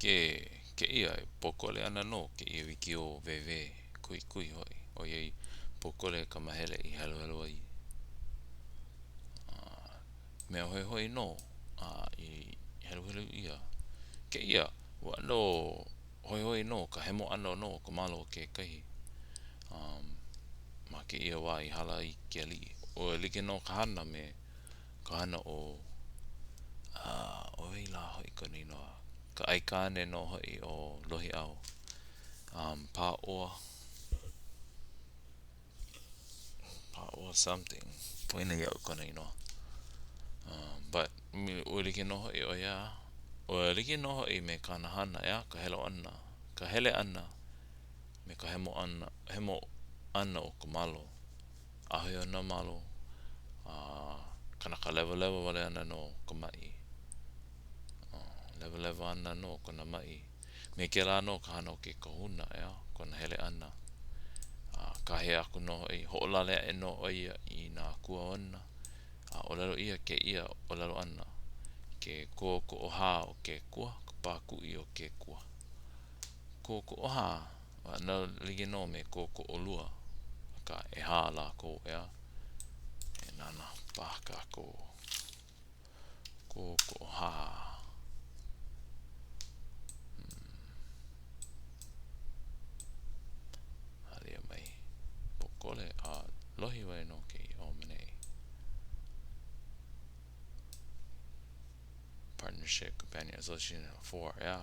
ke ia e pokole ana no ke ia wiki o wewe kui hoi o iei pokole ka mahele I helo ai mea hoi no I helo ia ke ia wa no hoi no ka hemo ano no ka malo ke kai ma ke ia wa I hala I ke ali o like no ka hana me ka hana o o I la hoi ka ni no ka aikane no hoi o lohi au pa or something poina ia ka ni no but mi o like no hoi o ia o like no hoi me kana hana ia ka helo ana ka hele ana me ka hemo ana o ka malo ahe ona malo kana ka level wale ana no ka mai level ana no kona mai me ke la no ka hana o ke kahuna ia kona hele ana ka he aku no I ho'olale e no ia I na akua ona olelo ia ke ia olelo ana ke kokooha o ke kua ka pakui o ke kua kokooha na lige no me kokoolua ka e hala ko ia e nana paka ko kokooha halia mai pokole lohi wai no ke o mene partnership companion association for yeah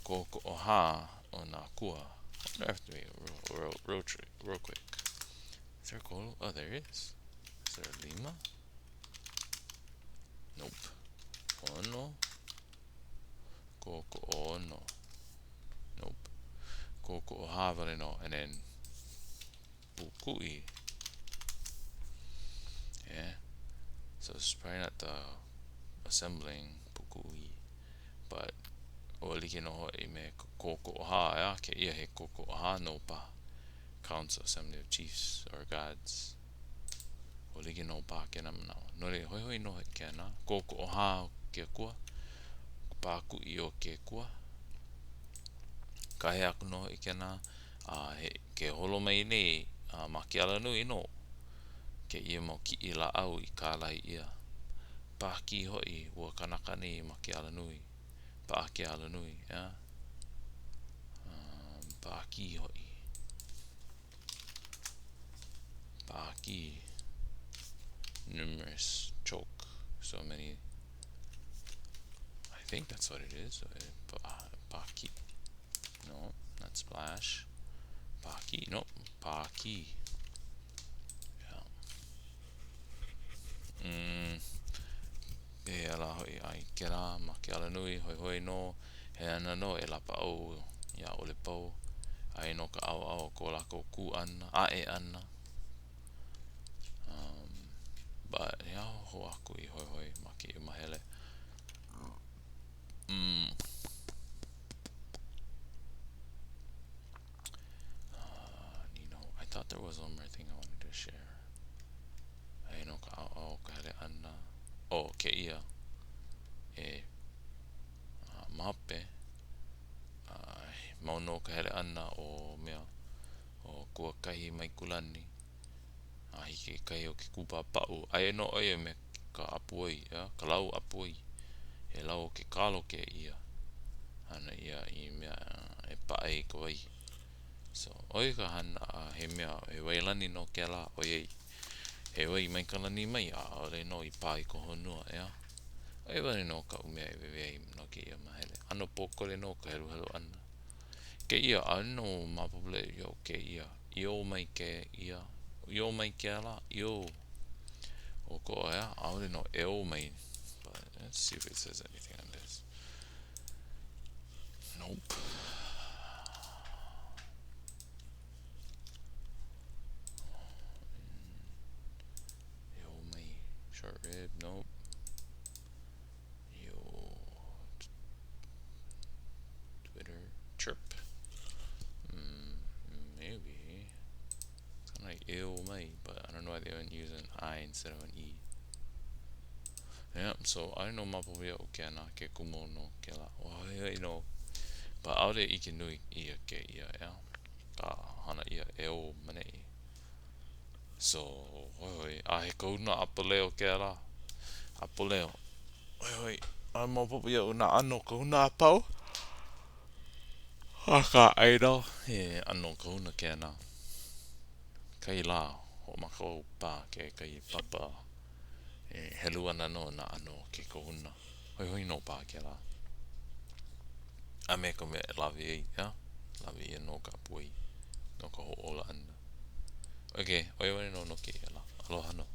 kokooha on akua I wonder if we real quick is there a kolo? Oh there is there a lima? Nope ono kokoono nope kokooha vale no and then pakui yeah so it's probably not the assembling pakui but o like no hoi me kokooha ia ke ia he kokooha no pa council assembly of chiefs or gods o like no pa ke na mana no le hoi no he ke na kokooha ke kua pakui o ke kua ka he aku no I ke na he ke holo mai nei ma ke ala nui no ke ia mo ki I la au I ka lai ia paki hoi ua kanaka nei ma ke ala nui pa ke ala nui yeah paki hoi paki numerous choke so many I think that's what it is paki no not splash paki no paki yeah e ala hoi ai ke la ma ke ala nui hoi no he ana no e lapa au ia ole pau ai no ka au ko la ko ku ana e ana but yeah ho aku I hoi ma ke mahele you know I thought there was one more thing I wanted to share ai no ka au ka hele ana ke ia e mape mau no ka hele ana o mea o kua kahi mai kulani hike kai o ke kupa pau ai no oe me ka apuwai ka lau apuwai he lau ke kalo ke ia ana ia I mea e pae ka wai so oi ka hana he mea he wailani no ke la oi he wai mai kalani mai ole no I pae ko honua oi wani no ka umea e wewe no ke ia mahele ano pokole no ka helu ana ke ia ano mapule yo ke ia io mai ke ia io mai ke ala io o ko I only know eo mai but let's see if it says anything on this nope eo mai short rib nope eo Twitter chirp maybe it's kind of like eo mai but I don't know why they don't use an I instead of an E yeah so I don't know mapule o ke kena ke kumo no ke la. Oi no. Pa aure I ke nui ia ke ia ea. Ka hana ia e o mane I. So, a he kauna apoleo ke la. Apoleo. A mapopo ia una ano kauna apau. Haka aino. He ano kauna ke na. Kai la, ho mako pa ke kai papa. Helu ana no na ano ke kauna. Hoi no pa ke la. A me ko me lavi ei, ya? Lavi ia no ka pui. No ka ho ola ana. Okay, oi no no ke la. Aloha no.